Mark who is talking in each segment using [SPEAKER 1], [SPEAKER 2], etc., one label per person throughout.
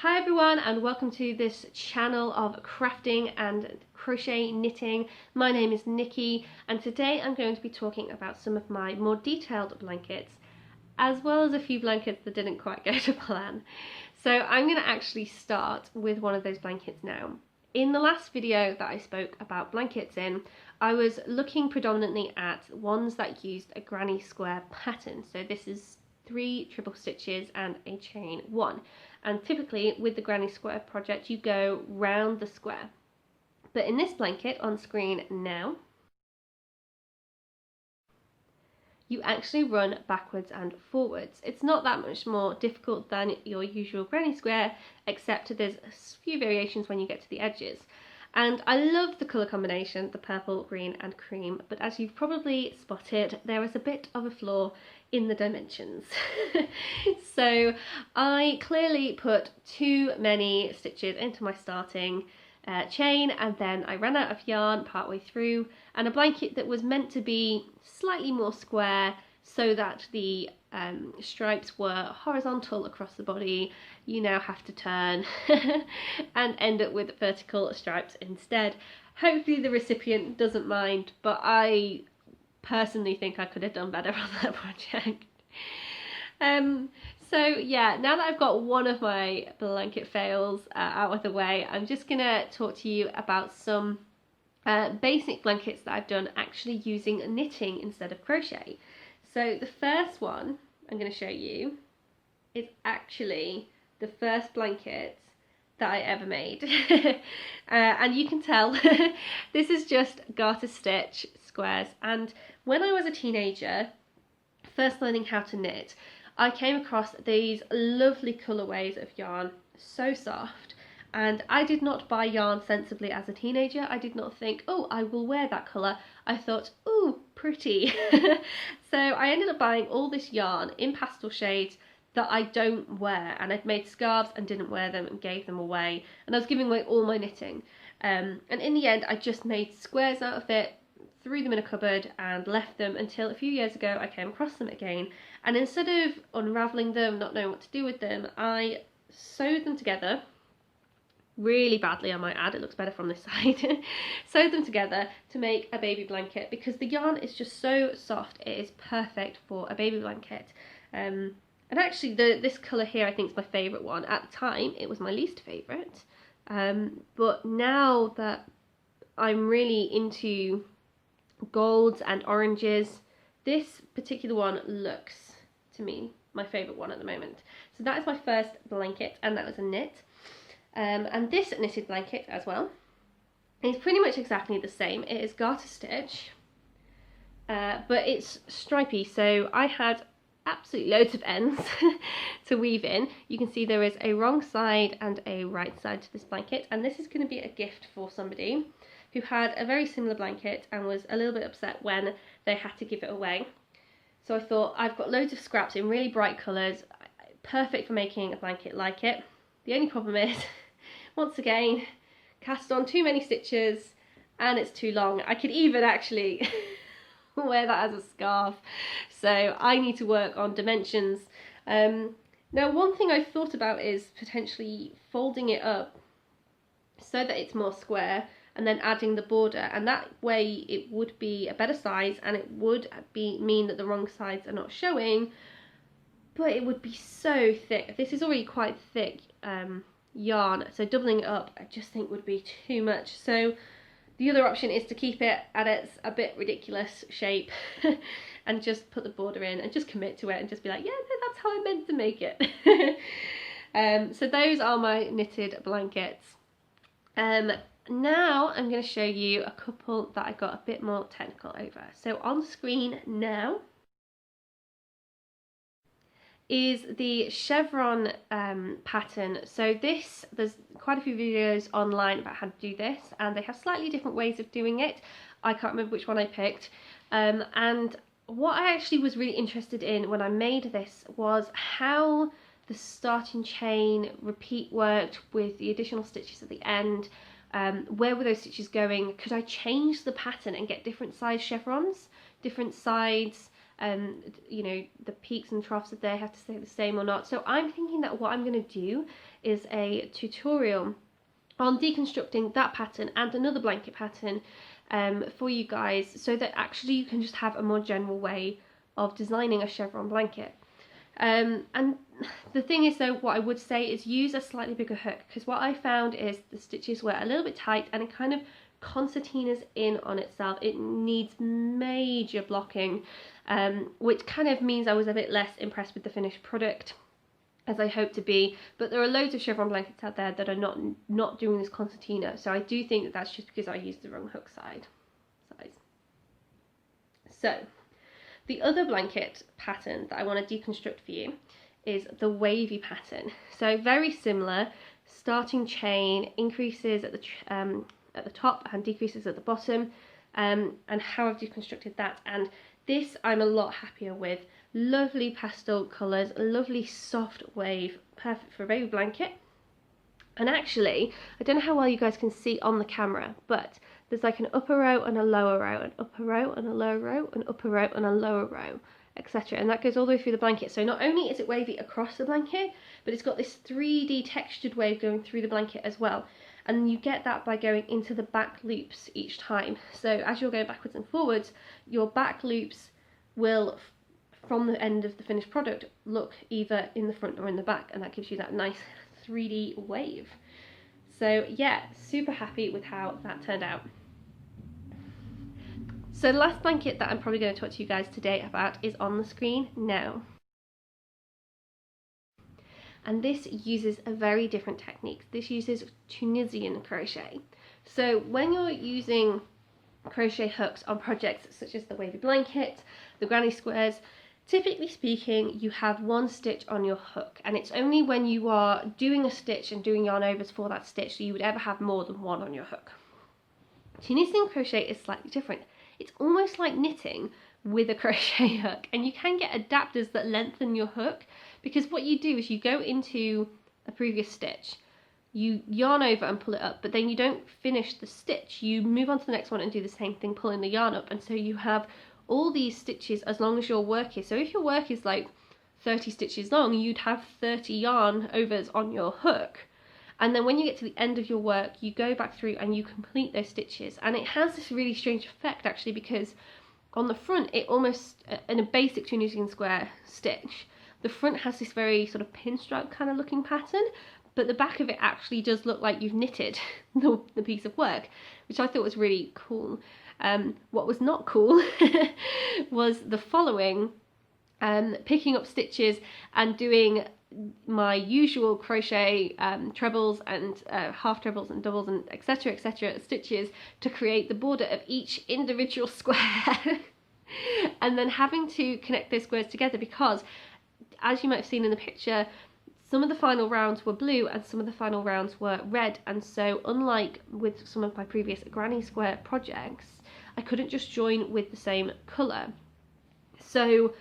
[SPEAKER 1] Hi everyone, and welcome to this channel of crafting and crochet knitting. My name is Nikki, and today I'm going to be talking about some of my more detailed blankets, as well as a few blankets that didn't quite go to plan. So I'm going to actually start with one of those blankets now. In the last video that I spoke about blankets in, I was looking predominantly at ones that used a granny square pattern. So this is 3 triple stitches and a chain 1. And typically with the granny square project you go round the square. But in this blanket on screen now, you actually run backwards and forwards. It's not that much more difficult than your usual granny square, except there's a few variations when you get to the edges. And I love the colour combination, the purple, green and cream, but as you've probably spotted, there is a bit of a flaw in the dimensions. So I clearly put too many stitches into my starting chain, and then I ran out of yarn partway through, and a blanket that was meant to be slightly more square so that the stripes were horizontal across the body, you now have to turn and end up with vertical stripes instead. Hopefully the recipient doesn't mind, but I personally think I could have done better on that project. So yeah, now that I've got one of my blanket fails out of the way, I'm just gonna talk to you about some basic blankets that I've done actually using knitting instead of crochet. So the first one I'm going to show you is actually the first blanket that I ever made. And you can tell this is just garter stitch squares. And when I was a teenager, first learning how to knit, I came across these lovely colourways of yarn, so soft. And I did not buy yarn sensibly as a teenager. I did not think, oh, I will wear that colour. I thought, ooh, pretty. So I ended up buying all this yarn in pastel shades that I don't wear, and I'd made scarves and didn't wear them and gave them away, and I was giving away all my knitting. And in the end I just made squares out of it, threw them in a cupboard and left them until a few years ago I came across them again, and instead of unravelling them, not knowing what to do with them, I sewed them together. Really badly, I might add, it looks better from this side. Sewed them together to make a baby blanket because the yarn is just so soft. It is perfect for a baby blanket. And actually this colour here I think is my favourite one. At the time it was my least favourite, but now that I'm really into golds and oranges, this particular one looks, to me, my favourite one at the moment. So that is my first blanket, and that was a knit. And this knitted blanket as well is pretty much exactly the same. It is garter stitch, but it's stripy, so I had absolutely loads of ends to weave in. You can see there is a wrong side and a right side to this blanket, and this is going to be a gift for somebody who had a very similar blanket and was a little bit upset when they had to give it away. So I thought, I've got loads of scraps in really bright colours, perfect for making a blanket like it. The only problem is, once again, cast on too many stitches and it's too long. I could even actually wear that as a scarf, so I need to work on dimensions. Now one thing I've thought about is potentially folding it up so that it's more square and then adding the border, and that way it would be a better size and it would mean that the wrong sides are not showing, but it would be so thick. This is already quite thick yarn, so doubling it up I just think would be too much. So the other option is to keep it at its a bit ridiculous shape and just put the border in and just commit to it and just be like, yeah, no, that's how I meant to make it. So those are my knitted blankets. Now I'm going to show you a couple that I got a bit more technical over. So on screen now is the chevron pattern. So there's quite a few videos online about how to do this, and they have slightly different ways of doing it. I can't remember which one I picked. And what I actually was really interested in when I made this was how the starting chain repeat worked with the additional stitches at the end. Where were those stitches going? Could I change the pattern and get different size chevrons, different sides, you know, the peaks and troughs, if they have to stay the same or not. So I'm thinking that what I'm going to do is a tutorial on deconstructing that pattern and another blanket pattern for you guys, so that actually you can just have a more general way of designing a chevron blanket. And the thing is though, what I would say is use a slightly bigger hook, because what I found is the stitches were a little bit tight and it kind of concertinas in on itself. It needs major blocking, which kind of means I was a bit less impressed with the finished product as I hope to be. But there are loads of chevron blankets out there that are not doing this concertina, so I do think that that's just because I used the wrong hook size. So the other blanket pattern that I want to deconstruct for you is the wavy pattern. So very similar, starting chain, increases at the top and decreases at the bottom, and how I've deconstructed that. And this I'm a lot happier with. Lovely pastel colours, lovely soft wave, perfect for a baby blanket. And actually, I don't know how well you guys can see on the camera, but there's like an upper row and a lower row, an upper row and a lower row, an upper row and a lower row, etc. And that goes all the way through the blanket. So not only is it wavy across the blanket, but it's got this 3D textured wave going through the blanket as well. And you get that by going into the back loops each time. So as you're going backwards and forwards, your back loops will, from the end of the finished product, look either in the front or in the back, and that gives you that nice 3D wave. So yeah, super happy with how that turned out. So the last blanket that I'm probably going to talk to you guys today about is on the screen now. And this uses a very different technique. This uses Tunisian crochet. So when you're using crochet hooks on projects such as the wavy blanket, the granny squares, typically speaking, you have one stitch on your hook, and it's only when you are doing a stitch and doing yarn overs for that stitch that you would ever have more than one on your hook. Tunisian crochet is slightly different. It's almost like knitting with a crochet hook, and you can get adapters that lengthen your hook, because what you do is you go into a previous stitch, you yarn over and pull it up, but then you don't finish the stitch. You move on to the next one and do the same thing, pulling the yarn up, and so you have all these stitches as long as your work is. So if your work is like 30 stitches long, you'd have 30 yarn overs on your hook. And then when you get to the end of your work, you go back through and you complete those stitches. And it has this really strange effect actually, because on the front, it almost, in a basic Tunisian square stitch, the front has this very sort of pinstripe kind of looking pattern, but the back of it actually does look like you've knitted the piece of work, which I thought was really cool. What was not cool was the following, picking up stitches and doing my usual crochet trebles and half trebles and doubles and etc stitches to create the border of each individual square and then having to connect those squares together, because as you might have seen in the picture, some of the final rounds were blue and some of the final rounds were red, and so unlike with some of my previous granny square projects, I couldn't just join with the same colour. So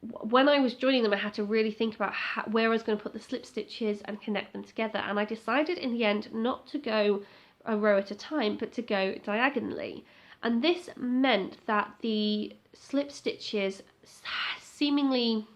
[SPEAKER 1] when I was joining them, I had to really think about where I was going to put the slip stitches and connect them together, and I decided in the end not to go a row at a time but to go diagonally. And this meant that the slip stitches seemingly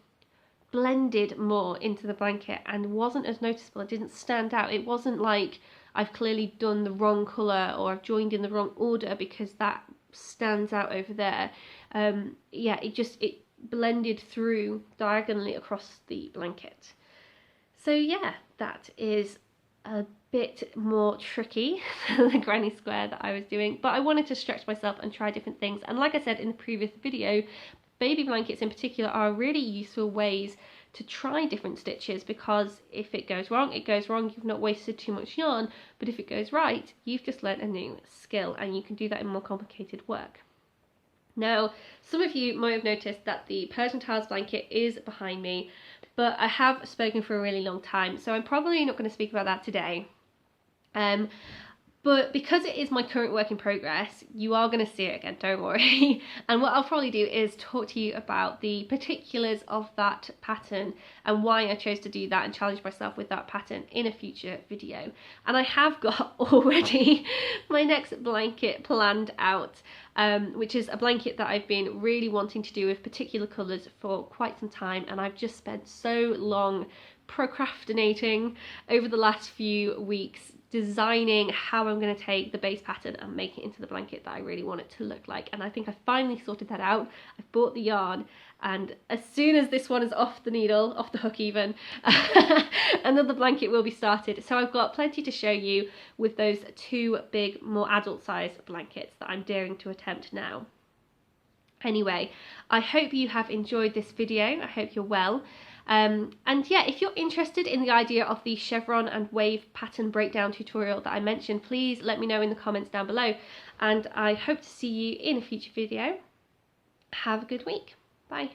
[SPEAKER 1] blended more into the blanket and wasn't as noticeable. It didn't stand out. It wasn't like I've clearly done the wrong colour or I've joined in the wrong order because that stands out over there. Yeah, it blended through diagonally across the blanket. So yeah, that is a bit more tricky than the granny square that I was doing, but I wanted to stretch myself and try different things. And like I said in the previous video, baby blankets in particular are really useful ways to try different stitches, because if it goes wrong, it goes wrong. You've not wasted too much yarn, but if it goes right, you've just learnt a new skill, and you can do that in more complicated work. Now, some of you might have noticed that the Persian tiles blanket is behind me, but I have spoken for a really long time, so I'm probably not going to speak about that today. But because it is my current work in progress, you are going to see it again, don't worry. And what I'll probably do is talk to you about the particulars of that pattern and why I chose to do that and challenge myself with that pattern in a future video. And I have got already my next blanket planned out, which is a blanket that I've been really wanting to do with particular colours for quite some time, and I've just spent so long procrastinating over the last few weeks designing how I'm going to take the base pattern and make it into the blanket that I really want it to look like. And I think I finally sorted that out. I've bought the yarn, and as soon as this one is off the needle, off the hook even, another blanket will be started. So I've got plenty to show you with those two big, more adult size blankets that I'm daring to attempt now. Anyway, I hope you have enjoyed this video. I hope you're well. And yeah, if you're interested in the idea of the chevron and wave pattern breakdown tutorial that I mentioned, please let me know in the comments down below, and I hope to see you in a future video. Have a good week. Bye.